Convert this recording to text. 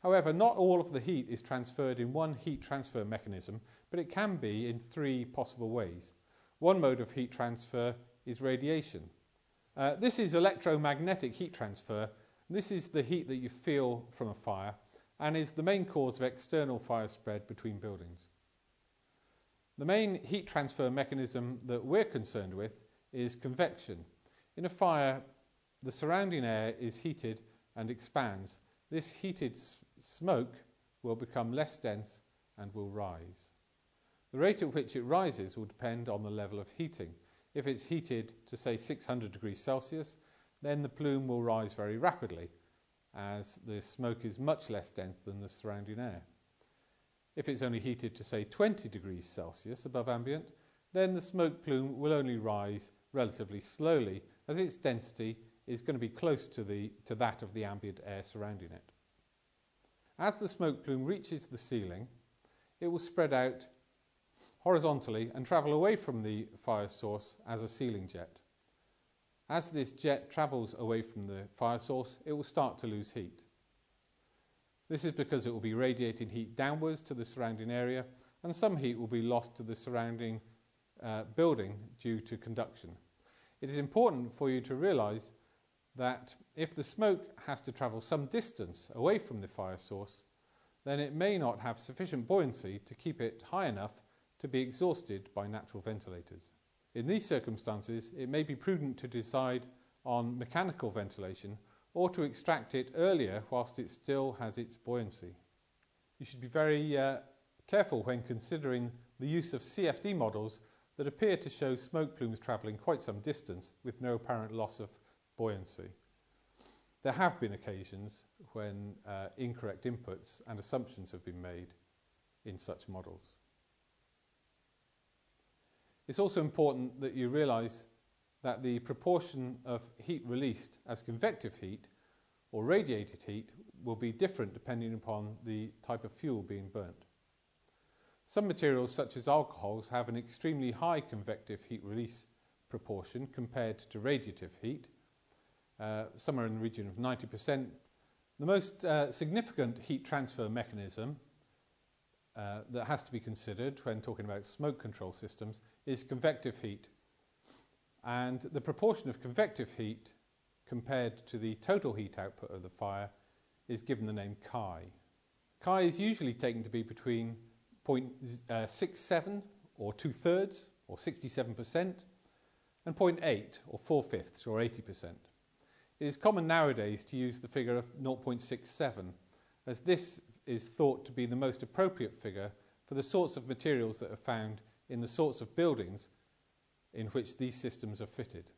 However, not all of the heat is transferred in one heat transfer mechanism, but it can be in three possible ways. One mode of heat transfer is radiation. This is electromagnetic heat transfer. This is the heat that you feel from a fire and is the main cause of external fire spread between buildings. The main heat transfer mechanism that we're concerned with is convection. In a fire, the surrounding air is heated and expands. This heated smoke will become less dense and will rise. The rate at which it rises will depend on the level of heating. If it's heated to say 600 degrees Celsius, then the plume will rise very rapidly as the smoke is much less dense than the surrounding air. If it's only heated to say 20 degrees Celsius above ambient, then the smoke plume will only rise relatively slowly as its density is going to be close to that of the ambient air surrounding it. As the smoke plume reaches the ceiling, it will spread out horizontally and travel away from the fire source as a ceiling jet. As this jet travels away from the fire source, it will start to lose heat. This is because it will be radiating heat downwards to the surrounding area, and some heat will be lost to the surrounding building due to conduction. It is important for you to realise that if the smoke has to travel some distance away from the fire source, then it may not have sufficient buoyancy to keep it high enough to be exhausted by natural ventilators. In these circumstances, it may be prudent to decide on mechanical ventilation or to extract it earlier whilst it still has its buoyancy. You should be very careful when considering the use of CFD models that appear to show smoke plumes travelling quite some distance with no apparent loss of buoyancy. There have been occasions when incorrect inputs and assumptions have been made in such models. It's also important that you realise that the proportion of heat released as convective heat or radiated heat will be different depending upon the type of fuel being burnt. Some materials, such as alcohols, have an extremely high convective heat release proportion compared to radiative heat, somewhere in the region of 90%. The most significant heat transfer mechanism that has to be considered when talking about smoke control systems is convective heat. And the proportion of convective heat compared to the total heat output of the fire is given the name chi. Chi is usually taken to be between 0.67 or 2/3 or 67% and 0.8 or 4/5 or 80%. It is common nowadays to use the figure of 0.67 as this is thought to be the most appropriate figure for the sorts of materials that are found in the sorts of buildings in which these systems are fitted.